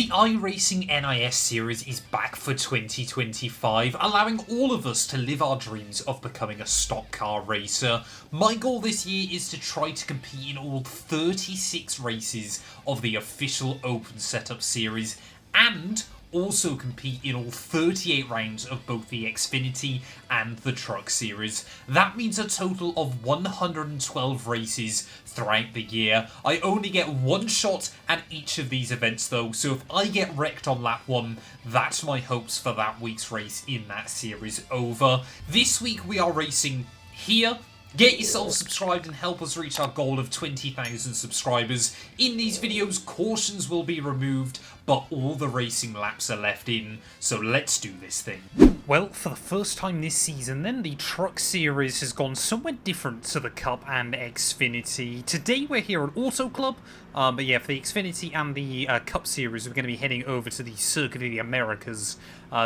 The iRacing NIS series is back for 2025, allowing all of us to live our dreams of becoming a stock car racer. My goal this year is to try to compete in all 36 races of the official Open Setup series and also compete in all 38 rounds of both the Xfinity and the Truck Series. That means a total of 112 races throughout the year. I only get one shot at each of these events though, so if I get wrecked on lap 1, that's my hopes for that week's race in that series over. This week we are racing here. Get yourself subscribed and help us reach our goal of 20,000 subscribers. In these videos, cautions will be removed, but all the racing laps are left in, so let's do this thing. Well, for the first time this season then, the Truck Series has gone somewhere different to the Cup and Xfinity. Today we're here at Autoclub, but yeah, for the Xfinity and the Cup Series, we're going to be heading over to the Circuit of the Americas.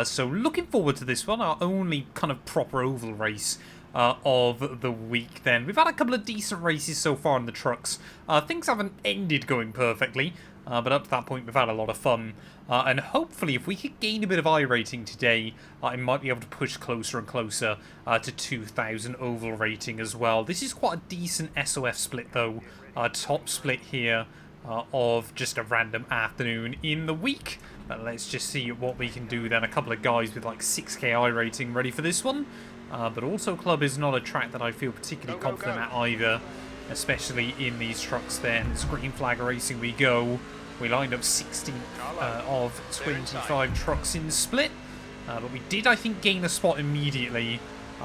So looking forward to this one, our only kind of proper oval race of the week then. We've had a couple of decent races so far in the trucks. Things haven't ended going perfectly, but up to that point we've had a lot of fun. And hopefully if we could gain a bit of iRating today, I might be able to push closer and closer to 2,000 oval rating as well. This is quite a decent SOF split though. Top split here of just a random afternoon in the week. Let's just see what we can do then. A couple of guys with like 6k iRating ready for this one. But Autoclub is not a track that I feel particularly confident at either, especially in these trucks then. Green flag racing we go. We lined up 16th of 25 trucks in split. But we did, I think, gain a spot immediately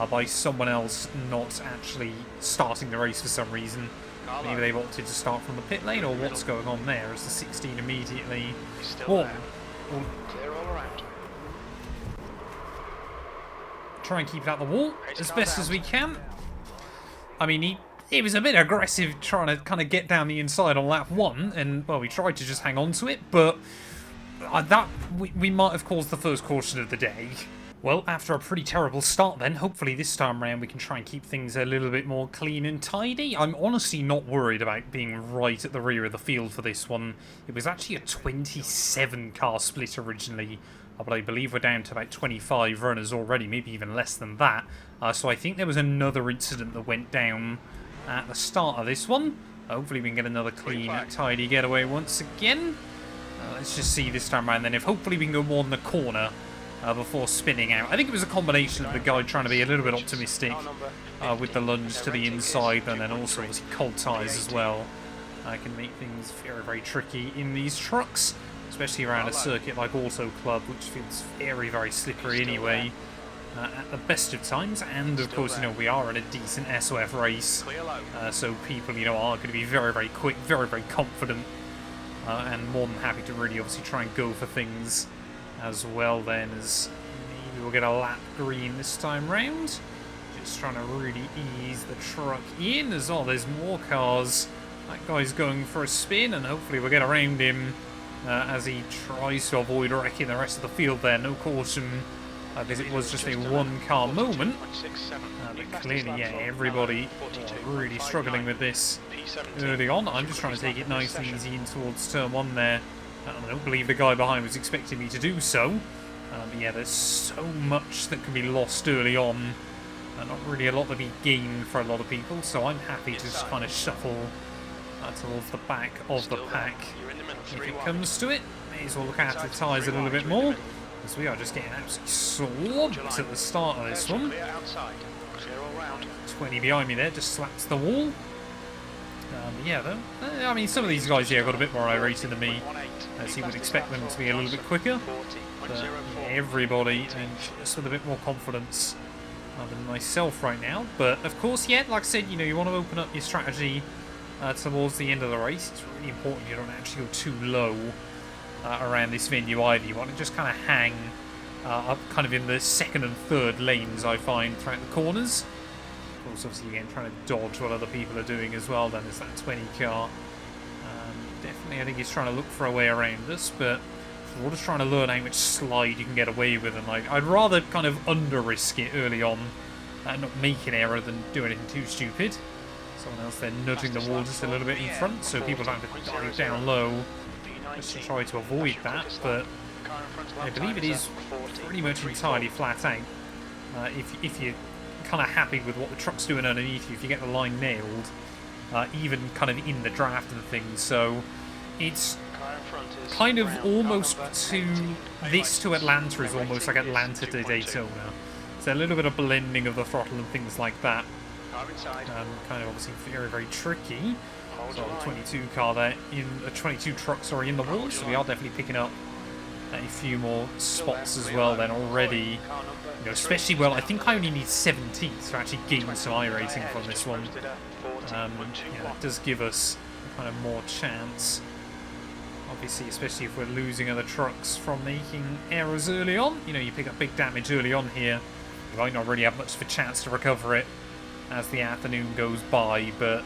by someone else not actually starting the race for some reason. Maybe they've opted to start from the pit lane, or what's going on there as the 16 immediately won. Clear all around. Try and keep it out the wall as best as we can. I mean, he was a bit aggressive trying to kind of get down the inside on lap 1, and, well, we tried to just hang on to it, but we might have caused the first caution of the day. Well, after a pretty terrible start then, hopefully this time around we can try and keep things a little bit more clean and tidy. I'm honestly not worried about being right at the rear of the field for this one. It was actually a 27 car split originally, but I believe we're down to about 25 runners already, maybe even less than that. So I think there was another incident that went down at the start of this one. Hopefully we can get another clean, tidy getaway once again. Let's just see this time around then if hopefully we can go more in the corner before spinning out. I think it was a combination of the guy trying to be a little bit optimistic with the lunge to the inside, and then also obviously cold tyres as well. Can make things very, very tricky in these trucks, especially around a circuit like Autoclub, which feels very, very slippery anyway at the best of times. And of course, you know, we are in a decent SOF race, so people, you know, are going to be very, very quick, very, very confident, and more than happy to really obviously try and go for things as well then, as maybe we'll get a lap green this time round. Just trying to really ease the truck in as well. There's more cars. That guy's going for a spin, and hopefully we'll get around him as he tries to avoid wrecking the rest of the field there. No caution, because it was just a one-car moment. But clearly, yeah, everybody really struggling with this early on. I'm just trying to take it nice and easy in towards turn 1 there. I don't believe the guy behind was expecting me to do so. But yeah, there's so much that can be lost early on. Not really a lot to be gained for a lot of people, so I'm happy to just kind of shuffle towards the back of the pack. If it comes to it, may as well look after the tyres a little bit more, because we are just getting absolutely swamped at the start of this one. 20 behind me there, just slaps the wall. Yeah, though, I mean, some of these guys here got a bit more iRating than me, as you would expect them to be a little bit quicker. But yeah, everybody, and just with a bit more confidence than myself right now. But of course, yeah, like I said, you know, you want to open up your strategy towards the end of the race. It's really important you don't actually go too low around this venue either. You want to just kind of hang up kind of in the second and third lanes, I find, throughout the corners. Of course, obviously, again, trying to dodge what other people are doing as well. Then there's that 20 car. Definitely, I think he's trying to look for a way around us, but we're just trying to learn how much slide you can get away with. And like, I'd rather kind of under-risk it early on and not make an error than do anything too stupid. Someone else then nudging the wall just a little bit in front, so people don't have to dive down low just to try to avoid that, but I believe it is pretty much entirely flat out. If you're kind of happy with what the truck's doing underneath you, if you get the line nailed, even kind of in the draft and things, so it's kind of almost this to Atlanta is almost like Atlanta to Daytona. So a little bit of blending of the throttle and things like that. Kind of obviously very, very tricky. So the 22 car there, a 22 truck, sorry, in the wall, so we are definitely picking up a few more spots as well then already. You know, especially, well, I think I only need 17th to actually gain some iRacing from this one. Yeah, that does give us kind of more chance. Obviously, especially if we're losing other trucks from making errors early on. You know, you pick up big damage early on here. You might not really have much of a chance to recover it as the afternoon goes by, but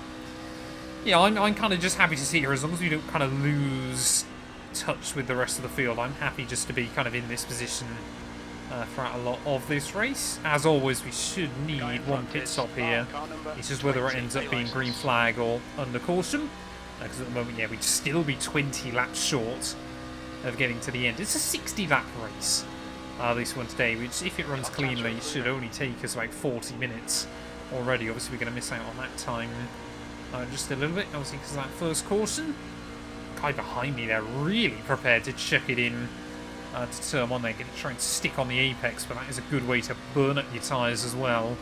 yeah, I'm kind of just happy to see here. As long as we don't kind of lose touch with the rest of the field, I'm happy just to be kind of in this position throughout a lot of this race. As always, we should need one pit stop here. It's just whether it ends up being green flag or under caution. Because at the moment, yeah, we'd still be 20 laps short of getting to the end. It's a 60-lap race, this one today, which, if it runs cleanly, should only take us like 40 minutes already. Obviously, we're going to miss out on that time just a little bit, obviously, because of that first caution. Guy behind me there really prepared to chuck it in to turn one. They're going to try and stick on the apex, but that is a good way to burn up your tyres as well.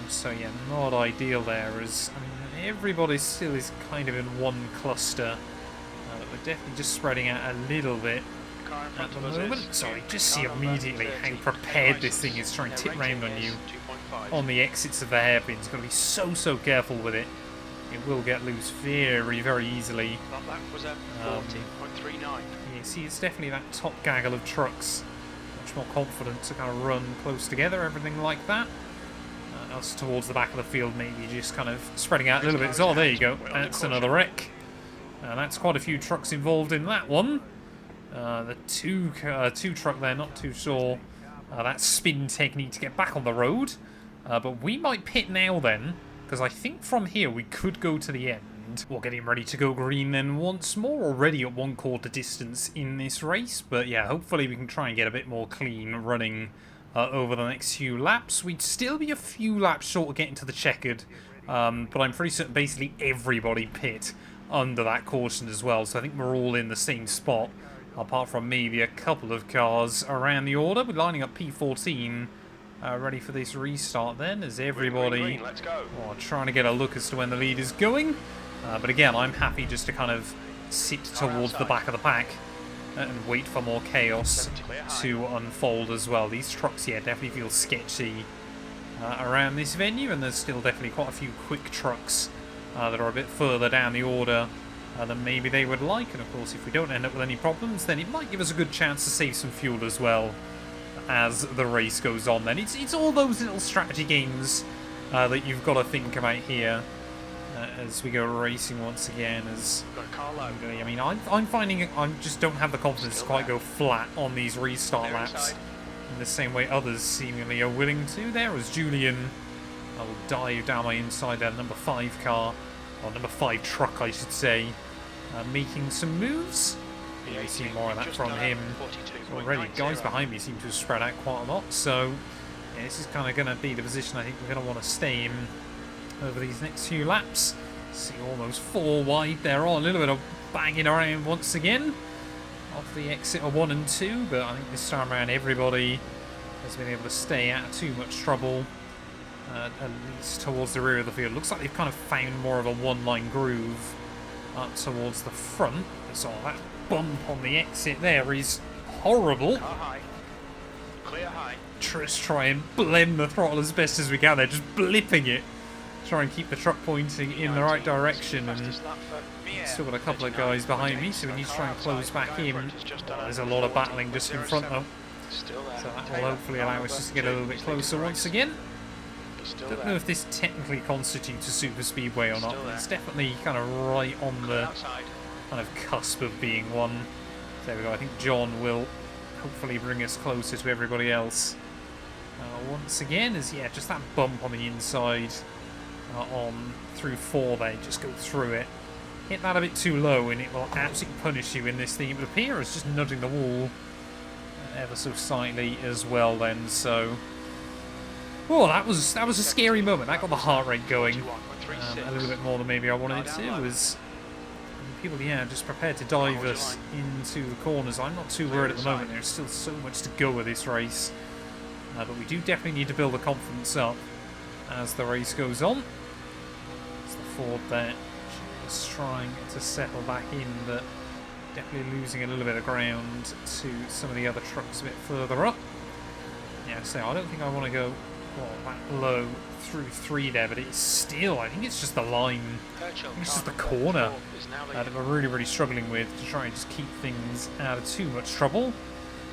So, yeah, not ideal there, as I mean, everybody still is kind of in one cluster. We're definitely just spreading out a little bit at the moment. Sorry, just see immediately how prepared this thing is trying to tip round on you on the exits of the hairpins. Got to be so careful with it. It will get loose very, very easily. You see, it's definitely that top gaggle of trucks. Much more confident to kind of run close together, everything like that. Us towards the back of the field, maybe just kind of spreading out a little bit. Oh, there you go. That's another wreck. That's quite a few trucks involved in that one. The two truck there, not too sure that spin technique to get back on the road. But we might pit now then, because I think from here we could go to the end. We're getting ready to go green then once more, already at 1/4 distance in this race. But yeah, hopefully we can try and get a bit more clean running over the next few laps. We'd still be a few laps short of getting to the checkered, but I'm pretty certain basically everybody pit under that caution as well, so I think we're all in the same spot, apart from maybe a couple of cars around the order. We're lining up P14 ready for this restart then, as everybody trying to get a look as to when the lead is going. But again, I'm happy just to kind of sit towards the back of the pack and wait for more chaos to unfold as well. These trucks, yeah, definitely feel sketchy around this venue, and there's still definitely quite a few quick trucks that are a bit further down the order than maybe they would like. And of course, if we don't end up with any problems, then it might give us a good chance to save some fuel as well as the race goes on. Then it's all those little strategy games that you've got to think about here. As we go racing once again, as I mean, I'm finding I just don't have the confidence to quite go flat on these restart laps in the same way others seemingly are willing to. There was Julian. I will dive down my inside there, number 5 car, or number 5 truck, I should say, making some moves. You see more of that from him already. Guys behind me seem to have spread out quite a lot, so yeah, this is kind of going to be the position I think we're going to want to stay in over these next few laps. See, almost 4 wide there. On a little bit of banging around once again off the exit of 1 and 2, but I think this time around everybody has been able to stay out of too much trouble, at least towards the rear of the field. Looks like they've kind of found more of a one-line groove up towards the front. So that bump on the exit there is horrible. Just try and blend the throttle as best as we can. They're just blipping it. Try and keep the truck pointing in the right direction, and still got a couple of guys behind me, so we need to try and close back in. There's a lot of battling just in front though, so that will hopefully allow us just to get a little bit closer once again. Don't know if this technically constitutes a super speedway or not, but it's definitely kind of right on the kind of cusp of being one. There we go. I think John will hopefully bring us closer to everybody else once again, as yeah, just that bump on the inside on through 4 there, just go through it. hit that a bit too low and it will absolutely punish you in this thing. It would appear as just nudging the wall ever so slightly as well then, so... Oh, that was a scary moment. That got the heart rate going a little bit more than maybe I wanted it to. It was people, yeah, just prepared to dive us into the corners. I'm not too worried at the moment. There's still so much to go with this race. But we do definitely need to build the confidence up as the race goes on. It's the Ford there just trying to settle back in, but definitely losing a little bit of ground to some of the other trucks a bit further up. Yeah, so I don't think I want to go that low through 3 there, but it's still, I think it's just the line, I think it's just the corner that we're really struggling with to try and just keep things out of too much trouble.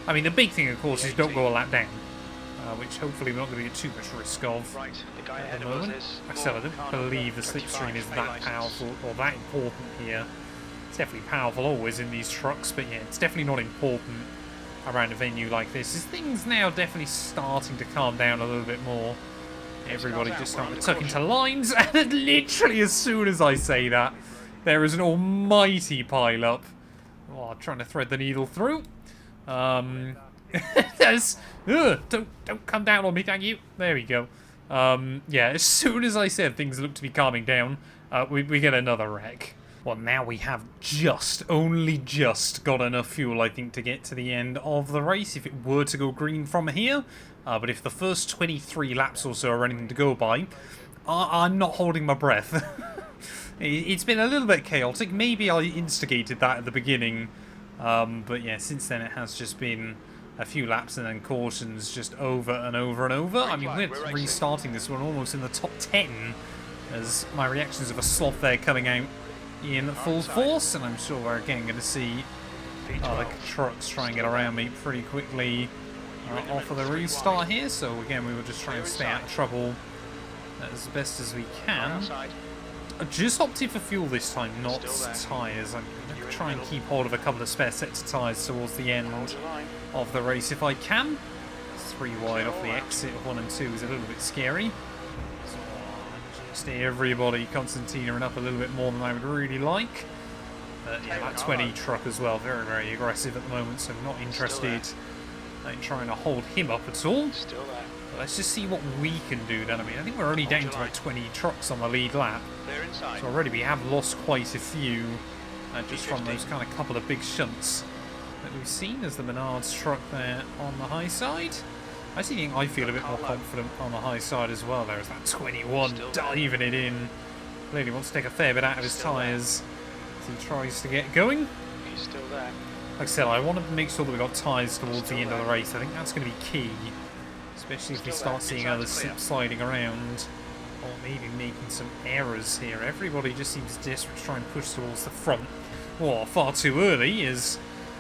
I mean, the big thing, of course, is don't go a lap down, which hopefully we're not going to get too much risk of at the moment. Like I said, I don't believe the slipstream is that powerful or that important here. It's definitely powerful always in these trucks, but yeah, it's definitely not important around a venue like this. Is things now definitely starting to calm down a little bit more. Everybody just starting to tuck into lines, and literally as soon as I say that, there is an almighty pile-up. Oh, trying to thread the needle through. Don't come down on me, thank you. There we go. Yeah, as soon as I said things look to be calming down, we get another wreck. Well, now we have only just got enough fuel, I think, to get to the end of the race if it were to go green from here. But if the first 23 laps or so are anything to go by, I'm not holding my breath. It's been a little bit chaotic. Maybe I instigated that at the beginning. But yeah, since then it has just been a few laps and then cautions just over and over and over. I mean, we're restarting this one almost in the top 10 as my reactions of a sloth there coming out in full force, and I'm sure we're again going to see the trucks try and get around me pretty quickly off of the restart here. So again, we will just try and stay out of trouble as best as we can. I just opted for fuel this time, not tyres. I'm going to try and keep hold of a couple of spare sets of tyres towards the end of the race if I can. 3 wide off the exit of 1 and 2 is a little bit scary. Everybody concertinaing up a little bit more than I would really like. But yeah, that 20 truck as well, very aggressive at the moment, so I'm not interested in trying to hold him up at all. But let's just see what we can do then. I mean, I think we're only down to about 20 trucks on the lead lap. So already we have lost quite a few just from those kind of couple of big shunts that we've seen. As the Menards truck there on the high side. I actually think I feel a bit more confident on the high side as well. There's that 21 diving it in. Clearly wants to take a fair bit out of his tyres as he tries to get going. He's still there. Like I said, I want to make sure that we've got tyres towards the end of the race. I think that's going to be key, especially if we start seeing others sliding around or maybe making some errors here. Everybody just seems desperate to try and push towards the front. Oh, far too early is...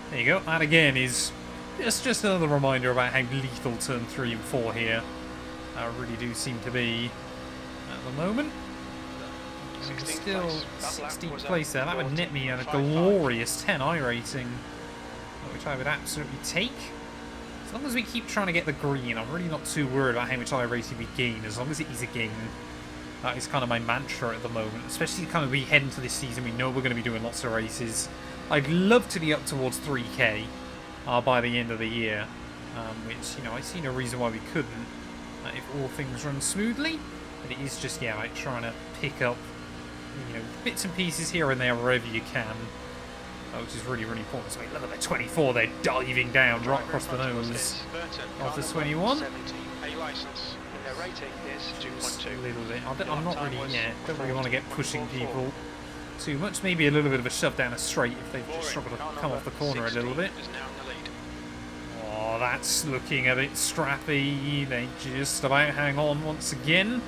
There you go. That again is... It's just another reminder about how lethal turn 3 and 4 here really do seem to be at the moment. Still 16th place there. That would net me a glorious 10 iRacing, which I would absolutely take. As long as we keep trying to get the green, I'm really not too worried about how much iRacing we gain, as long as it is a gain. That is kind of my mantra at the moment, especially kind of we head into this season. We know we're going to be doing lots of races. I'd love to be up towards 3K. By the end of the year, which, you know, I see no reason why we couldn't if all things run smoothly. But it is just, yeah, like trying to pick up, you know, bits and pieces here and there wherever you can, which is really important. So look at the 24, they're diving down right across the nose of the 21. Just a little bit. I'm not really, don't really want to get pushing people too much. Maybe a little bit of a shove down a straight if they just struggle to come off the corner a little bit. Oh, that's looking a bit scrappy. They just about hang on once again.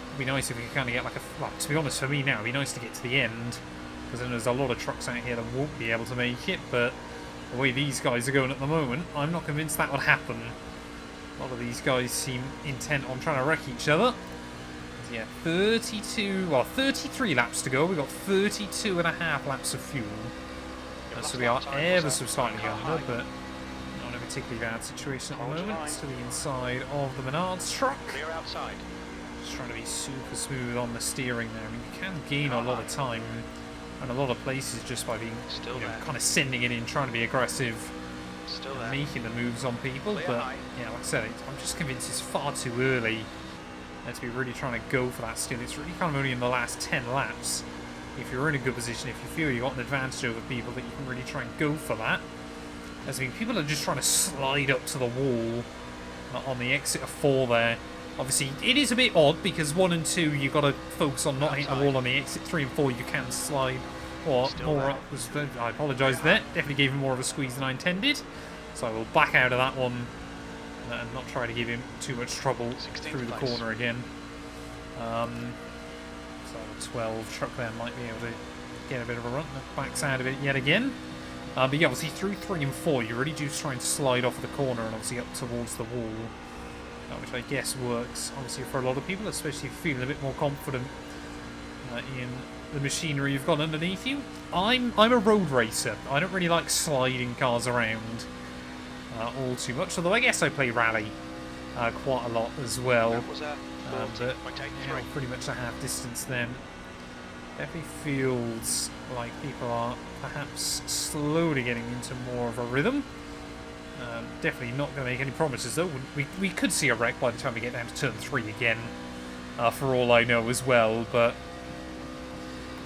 It'd be nice if we could kind of get like a... Well, to be honest, for me now, it'd be nice to get to the end, because then there's a lot of trucks out here that won't be able to make it, but the way these guys are going at the moment, I'm not convinced that would happen. A lot of these guys seem intent on trying to wreck each other. Yeah, 33 laps to go. We've got 32 and a half laps of fuel. So we are ever so slightly under, but not a particularly bad situation at the moment. It's to the inside of the Menards truck. Just trying to be super smooth on the steering there. I mean, you can gain a lot of time And a lot of places just by being Still you know, there. kind of sending it in, trying to be aggressive, Still and there. making the moves on people. Clear But high. yeah, like I said, I'm just convinced it's far too early to be really trying to go for that still. It's really kind of only in the last 10 laps. If you're in a good position, if you feel you've got an advantage over people, that you can really try and go for that. As I mean, people are just trying to slide up to the wall on the exit of 4 there. Obviously, it is a bit odd because 1 and 2, you've got to focus on not hitting the wall. On the exit 3 and 4, you can slide. Or Still more there. up was I apologise there. Definitely gave him more of a squeeze than I intended. So I will back out of that one and not try to give him too much trouble 16th through the place. corner again. So the 12 truck there might be able to get a bit of a run. Backs out of it yet again. But yeah, obviously through 3 and 4, you really do try and slide off the corner and obviously up towards the wall, which I guess works obviously for a lot of people, especially if you're feeling a bit more confident in the machinery you've got underneath you. I'm a road racer. I don't really like sliding cars around all too much, although I guess I play rally quite a lot as well. That was a But 40.83. yeah, pretty much a half distance then. Definitely feels like people are perhaps slowly getting into more of a rhythm. Definitely not going to make any promises though. We could see a wreck by the time we get down to turn 3 again, for all I know as well. But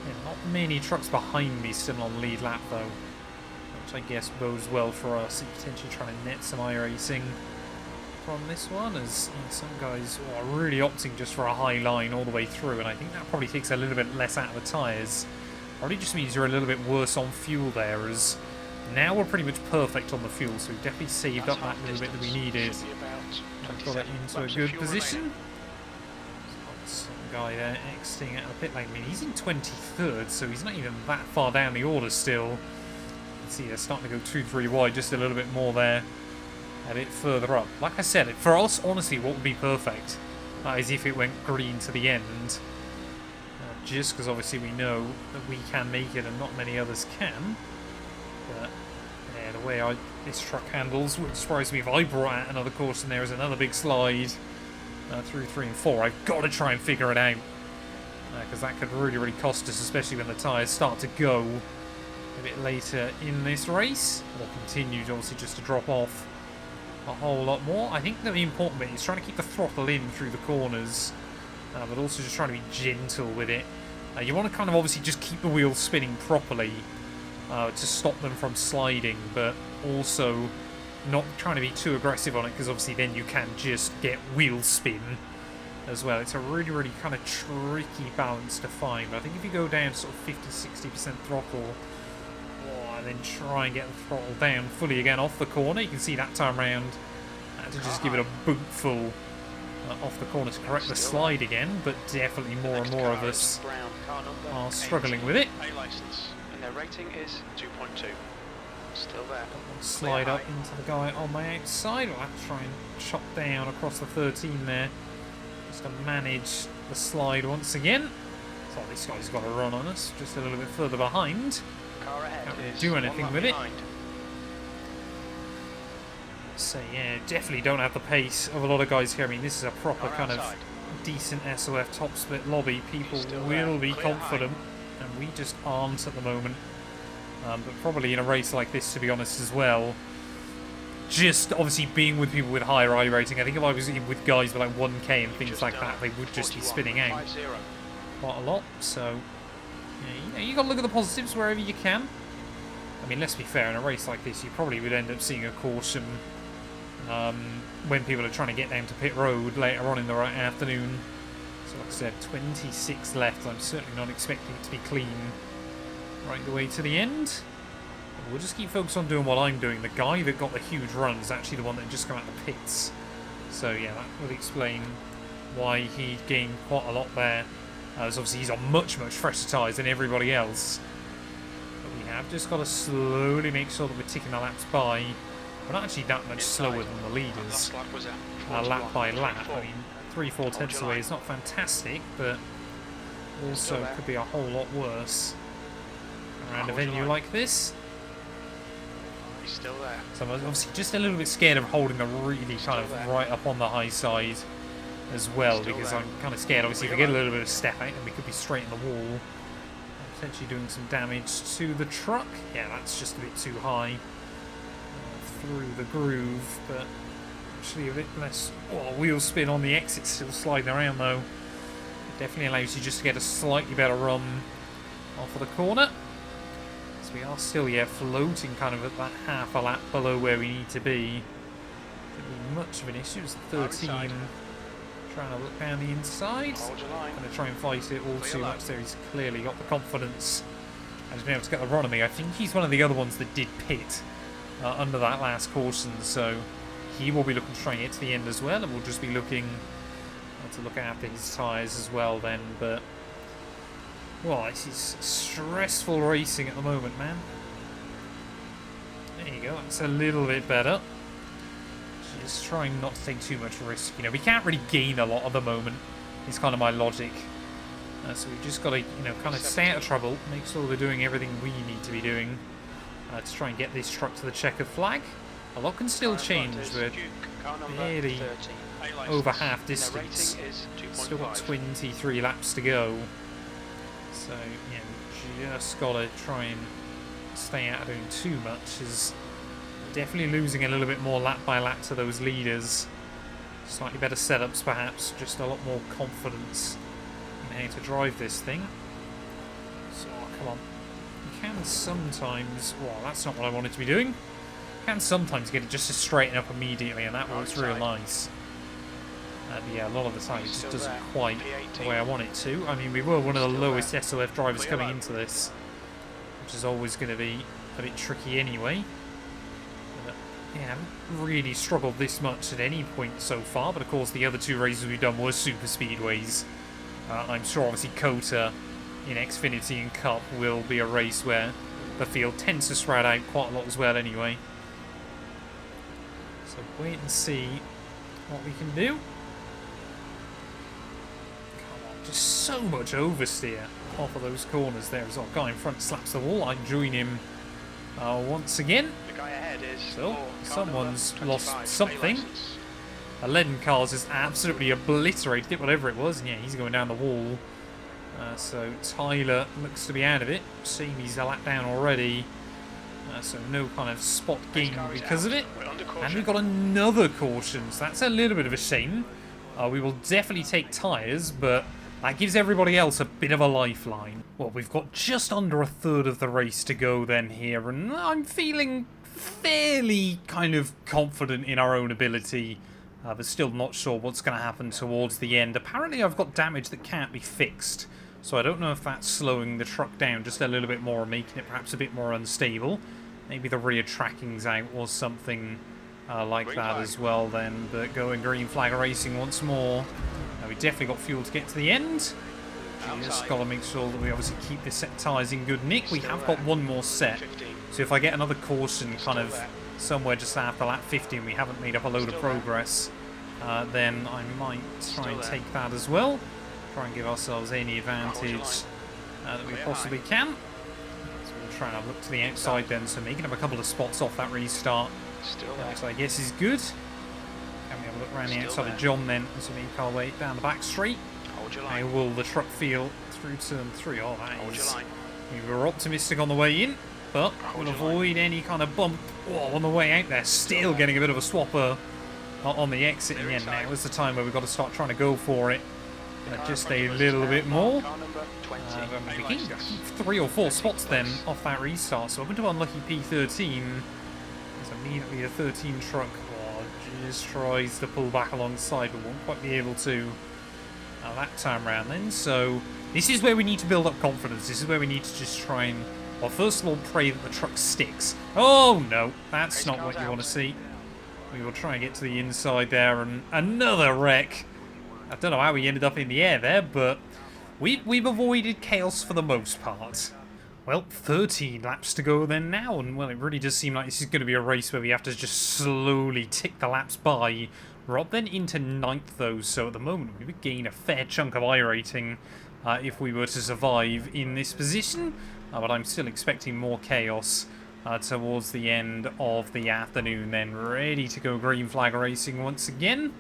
yeah, not many trucks behind me still on lead lap though, which I guess bodes well for us potentially trying to net some iRacing from this one, as you know, some guys are really opting just for a high line all the way through, and I think that probably takes a little bit less out of the tyres. Probably just means you're a little bit worse on fuel there, as now we're pretty much perfect on the fuel, so we've definitely saved up that little bit that we needed. Got it into a good position. Some guy there exiting out of the pit lane. I mean, he's in 23rd, so he's not even that far down the order still. You can see they're starting to go 2-3 wide, just a little bit more there. A bit further up. Like I said, for us, honestly, what would be perfect is if it went green to the end. Just because obviously we know that we can make it and not many others can. But yeah, the way this truck handles wouldn't surprise me if I brought out another caution there as another big slide through 3 and 4. I've got to try and figure it out. Because that could really, really cost us, especially when the tyres start to go a bit later in this race. Or continue, obviously, just to drop off a whole lot more. I think the important bit is trying to keep the throttle in through the corners, but also just trying to be gentle with it. You want to kind of obviously just keep the wheels spinning properly to stop them from sliding, but also not trying to be too aggressive on it, because obviously then you can just get wheel spin as well. It's a really, really kind of tricky balance to find, but I think if you go down sort of 50-60% throttle, and then try and get the throttle down fully again off the corner. You can see that time round I had to just give it a bootful off the corner to correct the slide again, but definitely more and more of us are struggling with it. A license, and their rating is 2.2. Still there. Slide up into the guy on my outside. I'll have to try and chop down across the 13 there just to manage the slide once again. So this guy's got a run on us, just a little bit further behind. Car ahead Can't really is do 1 anything lap with it. behind. So yeah, definitely don't have the pace of a lot of guys here. I mean, this is a proper Car kind outside. of decent SOF top split lobby. People Still will there. be Clear confident, and we just aren't at the moment. But probably in a race like this, to be honest, as well. Just obviously being with people with higher I rating. I think if I was with guys with like 1K and things Just like done that, they would just be 41.50. spinning out quite a lot. So yeah, you got to look at the positives wherever you can. I mean, let's be fair, in a race like this, you probably would end up seeing a caution when people are trying to get down to pit road later on in the right afternoon. So like I said, 26 left. I'm certainly not expecting it to be clean right the way to the end. But we'll just keep focused on doing what I'm doing. The guy that got the huge run is actually the one that just come out of the pits. So yeah, that will explain why he gained quite a lot there. As obviously he's on much, much fresher tyres than everybody else. But we have just got to slowly make sure that we're ticking the laps by. We're not actually that much slower than the leaders, Last lap was at lap by lap. 41.24. I mean, 3-4 tenths away is not fantastic, but also could be a whole lot worse around a venue like this. He's still there. So I'm obviously just a little bit scared of holding the really kind of right up on the high side as well, Still because there. I'm kind of scared. Obviously, if we get a little bit of step out, then we could be straight in the wall. Potentially doing some damage to the truck. Yeah, that's just a bit too high through the groove, but actually a bit less wheel spin on the exit, still sliding around though. It definitely allows you just to get a slightly better run off of the corner. So we are still, yeah, floating kind of at that half a lap below where we need to be. Shouldn't be much of an issue. It's 13. Trying to look down the inside. Going to try and fight it all too much there. He's clearly got the confidence and has been able to get the run on me. I think he's one of the other ones that did pit under that last caution, so he will be looking to try and get to the end as well, and we'll just be looking to look after his tyres as well then. But, well, this is stressful racing at the moment, man. There you go. That's a little bit better. Just trying not to take too much risk. You know, we can't really gain a lot at the moment. It's kind of my logic. So we've just got to, you know, kind of stay out of trouble, make sure we're doing everything we need to be doing to try and get this truck to the checkered flag. A lot can still change. We're barely over half distance. Still got 23 laps to go. So, yeah, we just got to try and stay out of doing too much. As definitely losing a little bit more lap by lap to those leaders. Slightly better setups perhaps, just a lot more confidence in how to drive this thing. So, come on. You can sometimes, well, that's not what I wanted to be doing. You can sometimes get it just to straighten up immediately, and that works real nice. But yeah, a lot of the time it just doesn't quite the way I want it to. I mean, we were one of the lowest SOF drivers coming into this, which is always going to be a bit tricky anyway. Yeah, haven't really struggled this much at any point so far, but of course the other two races we've done were super speedways. I'm sure obviously Kota in Xfinity and Cup will be a race where the field tends to spread out quite a lot as well anyway. So wait and see what we can do. Come on, just so much oversteer off of those corners there as well. Guy in front slaps the wall. I join him once again. So, someone's lost something. A leaden car's just absolutely obliterated it, whatever it was. And yeah, he's going down the wall. So Tyler looks to be out of it. Seeing he's a lap down already. So no kind of spot gain because of it. And we've got another caution. So that's a little bit of a shame. We will definitely take tyres, but that gives everybody else a bit of a lifeline. Well, we've got just under a third of the race to go then here, and I'm feeling fairly kind of confident in our own ability, but still not sure what's going to happen towards the end. Apparently I've got damage that can't be fixed, so I don't know if that's slowing the truck down just a little bit more, making it perhaps a bit more unstable. Maybe the rear tracking's out or something like that as well then. But going green flag racing once more. We definitely got fuel to get to the end. We just got to make sure that we obviously keep the set tyres in good nick. We have got one more set. So if I get another caution kind of somewhere just after lap 50 and we haven't made up a load of progress, then I might try and take that as well. Try and give ourselves any advantage that we possibly can. So we'll try and look to the outside then. So making up a couple of spots off that restart, which I guess is good. Can we have a look around the outside of John then as we make our way down the back straight? How will the truck feel through turn 3? Oh, that is... We were optimistic on the way in, but we'll avoid any kind of bump on the way out there. Still getting a bit of a swapper on the exit, and yeah, now is the time where we've got to start trying to go for it. Just a little bit more. We gained 3 or 4 spots then off that restart, so up into unlucky P13. There's immediately a 13 truck. Just tries to pull back alongside, but won't quite be able to that time round then. So this is where we need to build up confidence. This is where we need to just try and, well, first of all, pray that the truck sticks. Oh no, that's not what you want to see. We will try and get to the inside there, and another wreck. I don't know how we ended up in the air there, but we've avoided chaos for the most part. Well, 13 laps to go then now, and well, it really does seem like this is going to be a race where we have to just slowly tick the laps by. We're up then into 9th though, so at the moment we would gain a fair chunk of iRating if we were to survive in this position, but I'm still expecting more chaos towards the end of the afternoon then. Ready to go green flag racing once again.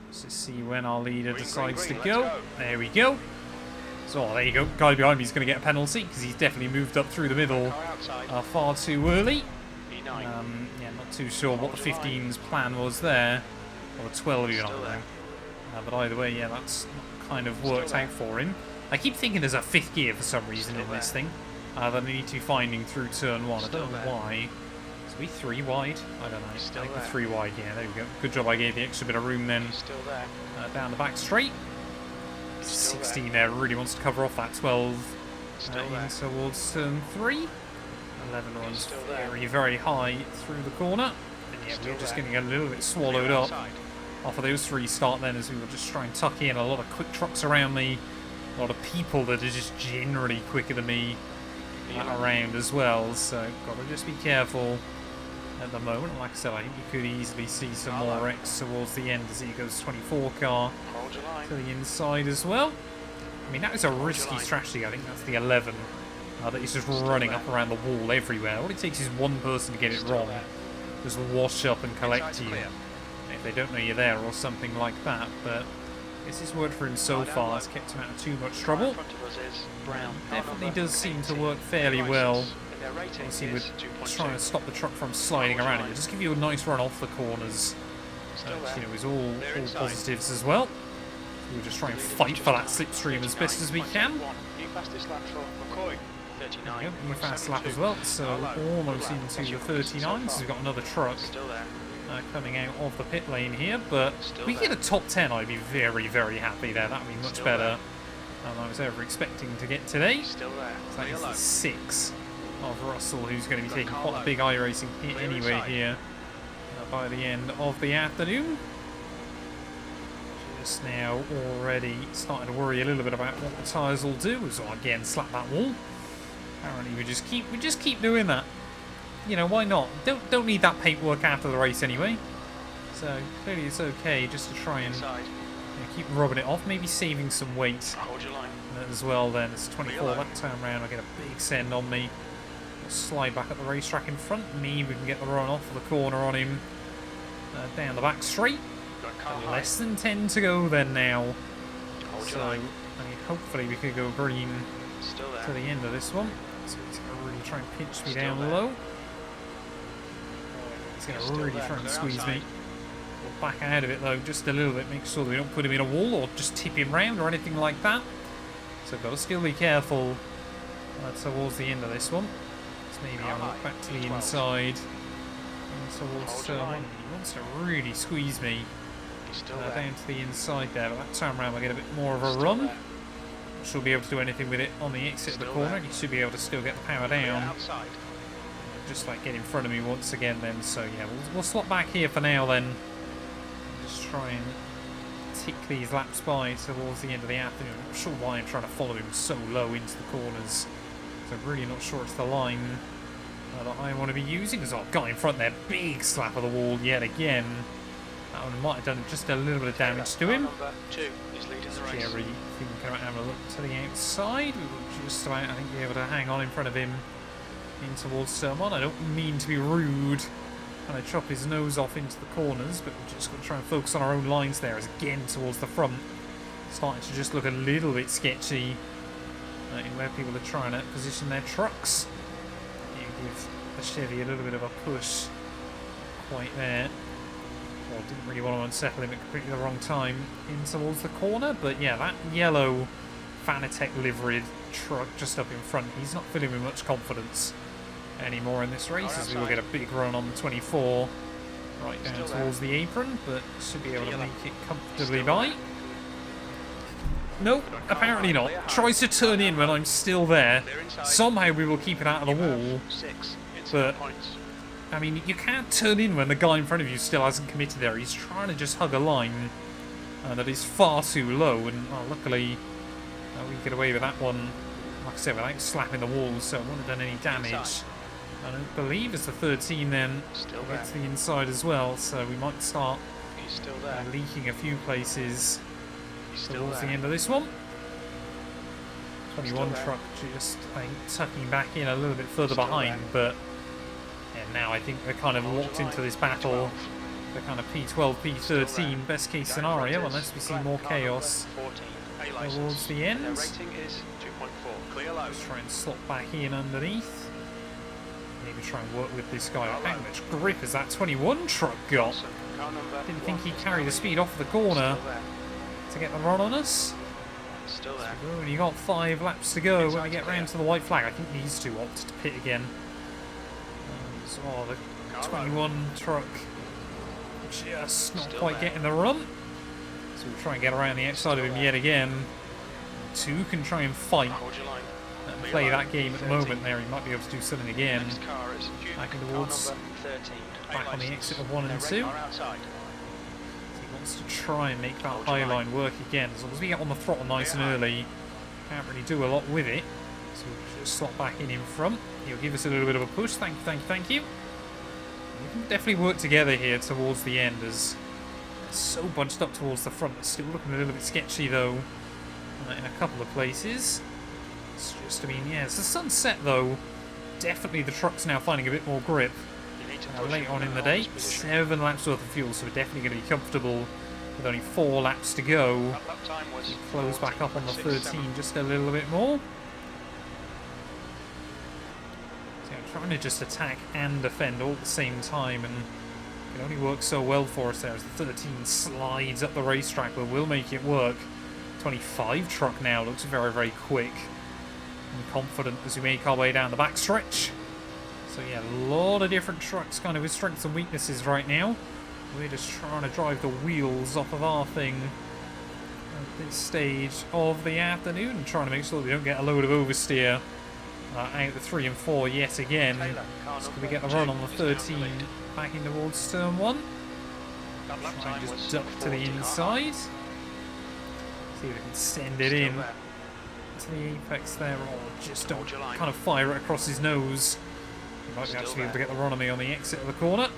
Let's just see when our leader decides to go. There we go. So there you go. Guy behind me is going to get a penalty because he's definitely moved up through the middle far too early. Yeah, not too sure what the 15's plan was there, or the 12 even, I don't know. But either way, yeah, that's kind of worked out for him. I keep thinking there's a 5th gear for some reason in this thing that I need to be finding through turn 1. I don't know why. Is we 3 wide? I don't know. I think we're 3 wide. Yeah, there we go. Good job. I gave the extra bit of room then. Down the back straight. 16 there really wants to cover off that 12 in towards turn 3. 11 runs very, very high through the corner. And yeah, we're just getting a little bit swallowed up off of those 3 start then as we will just try and tuck in a lot of quick trucks around me. A lot of people that are just generally quicker than me around as well. So got to just be careful at the moment. Like I said, I think you could easily see some more wrecks towards the end as he goes 24 car to the inside as well. I mean, that is a risky strategy. I think that's the 11. That he's just running up around the wall everywhere. All it takes is one person to get it wrong. Just wash up and collect you if they don't know you're there or something like that. But this has worked for him so far. It's kept him out of too much trouble. Definitely does seem to work fairly well. Obviously, we're trying to stop the truck from sliding around. It'll just give you a nice run off the corners. Which, you know, is all positives as well. We'll just try and fight for that slipstream as best as we can. New fast lap as well, so almost into the 39, so we've got another truck coming out of the pit lane here, but if we get a top 10, I'd be very, very happy there. That would be much better than I was ever expecting to get today. So that is the 6 of Russell, who's going to be taking quite a big iRacing hit anyway here by the end of the afternoon. Just now already starting to worry a little bit about what the tyres will do, so again slap that wall. Apparently we just keep doing that. You know, why not? Don't need that paintwork after the race anyway. So clearly it's okay just to try and keep rubbing it off. Maybe saving some weight as well. Then it's 24 that time round. I get a big send on me. I'll slide back at the racetrack in front of me. We can get the run off the corner on him. Down the back straight. Less than 10 to go then now. So I mean, hopefully we could go green to the end of this one. So he's going to really try and pinch me down low. He's going to really try and squeeze me. We'll back out of it though, just a little bit. Make sure that we don't put him in a wall or just tip him round or anything like that. So got to still be careful towards the end of this one. So maybe I'll look back to the inside. And towards turn 1. He wants to really squeeze me down to the inside there. But that time round I'll get a bit more of a run. She'll be able to do anything with it on the exit of the corner. You should be able to still get the power down. Just like get in front of me once again then. So yeah, we'll slot back here for now then. Just try and tick these laps by towards the end of the afternoon. I'm not sure why I'm trying to follow him so low into the corners. So I'm really not sure it's the line that I want to be using. As our guy in front there, big slap of the wall yet again. That one might have done just a little bit of damage to him. Jerry thinking about having a look to the outside. We will just about, I think, be able to hang on in front of him in towards turn 1. I don't mean to be rude and I chop his nose off into the corners, but we're just going to try and focus on our own lines there as again towards the front. Starting to just look a little bit sketchy in where people are trying to position their trucks. You give the Chevy a little bit of a push. Quite there. Well, didn't really want to unsettle him at completely the wrong time in towards the corner, but yeah, that yellow Fanatec liveried truck just up in front, he's not filling with much confidence anymore in this race, as we will get a big run on the 24 right down towards the apron, but should be able to make it comfortably by. Nope, apparently not. Tries to turn in when I'm still there. Somehow we will keep it out of the wall, but I mean, you can't turn in when the guy in front of you still hasn't committed there. He's trying to just hug a line that is far too low, and luckily we get away with that one, like I said, without slapping the walls, so it wouldn't have done any damage. I don't believe it's the 13 then. Gets the inside as well, so we might start leaking a few places towards the end of this one. 21 truck just, I think, tucking back in a little bit further behind, but now I think they're kind of locked into this battle, the kind of P12, P13 best case scenario, unless we see more chaos towards the end. Their rating is 2.4. Clear low. Just try and slot back in underneath. Maybe try and work with this guy. How much grip has that 21 truck got? Didn't think he'd carry the speed off the corner to get the run on us. Still there. We've only got 5 laps to go when we get round to the white flag. I think these two opt to pit again. So the 21 truck just not quite getting the run. So we'll try and get around the outside of him yet again. 2 can try and fight and play that game at the moment there. He might be able to do something again. Back in towards, back on the exit of 1 and 2. He wants to try and make that high line work again. As long as we get on the throttle nice and early, can't really do a lot with it. So we'll just slot back in front. He'll give us a little bit of a push. Thank you, thank you, thank you. We can definitely work together here towards the end as they're so bunched up towards the front. It's still looking a little bit sketchy though in a couple of places. It's just, I mean, yeah, it's the sunset though. Definitely the truck's now finding a bit more grip. Late on in the day, 7 laps worth of fuel, so we're definitely going to be comfortable with only 4 laps to go. Close back up on the 13 just a little bit more. So I'm trying to just attack and defend all at the same time, and it only works so well for us there as the 13 slides up the racetrack, but we'll make it work. 25 truck now looks very, very quick and confident as we make our way down the backstretch. So yeah, a lot of different trucks kind of with strengths and weaknesses right now. We're just trying to drive the wheels off of our thing at this stage of the afternoon and trying to make sure that we don't get a load of oversteer out the 3 and 4 yet again. So can we get the run on the 13 back in towards turn 1? Try and just duck to the inside. See if we can send it in to the apex there, or just don't kind of fire it across his nose. He might actually be able to get the run on me on the exit of the corner,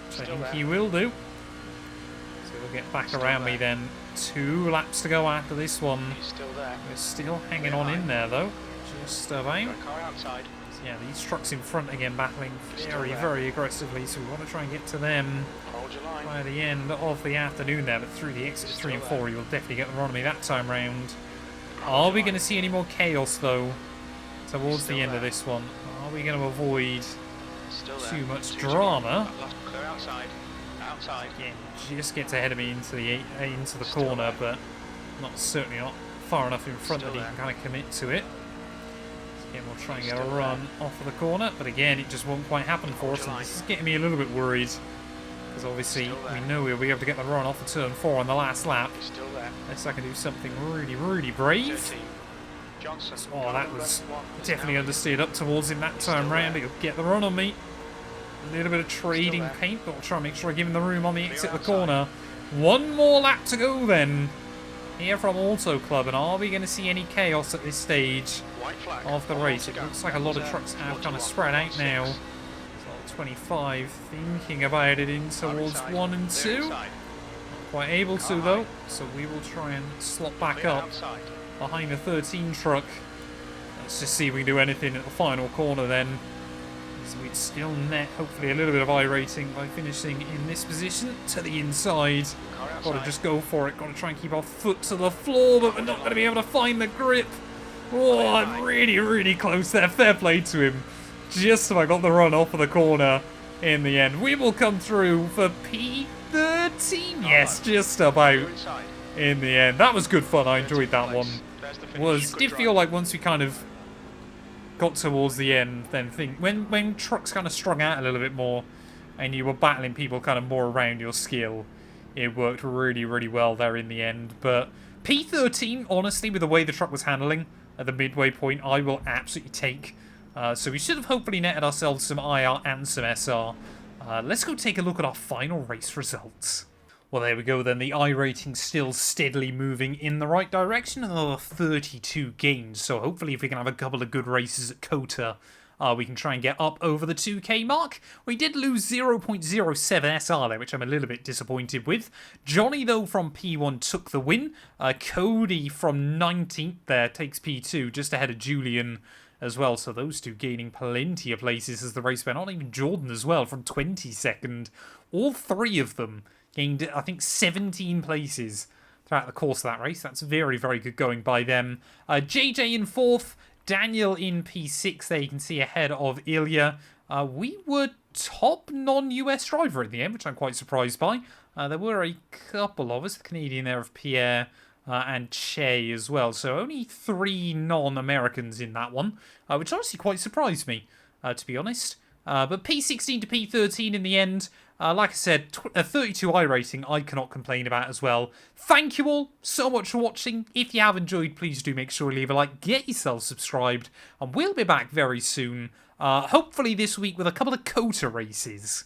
which I think he will do. So we'll get back around me then. 2 laps to go after this one. We're still hanging on in there though, just about. So yeah, these trucks in front again battling very, very aggressively, so we want to try and get to them by the end of the afternoon there, but through the exit 3 and 4 he will definitely get the run on me that time round. Are we going to see any more chaos though towards the end of this one? Are we going to avoid too much drama? Again, just gets ahead of me into the corner, but certainly not far enough in front that he can kind of commit to it. So again, we'll try and get a run off of the corner, but again, it just won't quite happen for us, and this is getting me a little bit worried. Because obviously we know we'll be able to get the run off of turn 4 on the last lap. Unless I can do something really, really brave. Oh, that was definitely understeered up towards him that time round. He'll get the run on me. A little bit of trading paint, but we'll try and make sure I give him the room on the exit of the corner. 1 more lap to go then. Here from Autoclub, and are we going to see any chaos at this stage of the race? It looks like a lot of trucks have kind of spread out now. So 25 thinking about it in towards 1 and 2. Not quite able to though, so we will try and slot back up behind the 13 truck. Let's just see if we can do anything at the final corner then. So we'd still net hopefully a little bit of iRacing by finishing in this position to the inside. Got to just go for it. Got to try and keep our foot to the floor, but we're not going to be able to find the grip. Oh, I'm really, really close there. Fair play to him. Just so I got the run off of the corner in the end. We will come through for P13. Yes, just about in the end. That was good fun. I enjoyed that one. Did feel like once we kind of got towards the end, then when trucks kind of strung out a little bit more and you were battling people kind of more around your skill, it worked really, really well there in the end. But P13, honestly, with the way the truck was handling at the midway point, I will absolutely take. So we should have hopefully netted ourselves some IR and some SR. Let's go take a look at our final race results. Well, there we go then. The iRating still steadily moving in the right direction. Another 32 gains. So hopefully if we can have a couple of good races at COTA, we can try and get up over the 2k mark. We did lose 0.07 SR there, which I'm a little bit disappointed with. Johnny, though, from P1 took the win. Cody from 19th there takes P2, just ahead of Julian as well. So those two gaining plenty of places as the race went on. Even Jordan as well from 22nd. All 3 of them gained, I think, 17 places throughout the course of that race. That's very, very good going by them. JJ in 4th, Daniel in P6 there, you can see ahead of Ilya. We were top non-US driver in the end, which I'm quite surprised by. There were a couple of us, the Canadian there of Pierre and Che as well. So only 3 non-Americans in that one, which honestly quite surprised me, to be honest. But P16 to P13 in the end. Like I said, 32 iRacing I cannot complain about as well. Thank you all so much for watching. If you have enjoyed, please do make sure to leave a like, get yourself subscribed, and we'll be back very soon. Hopefully this week with a couple of COTA races.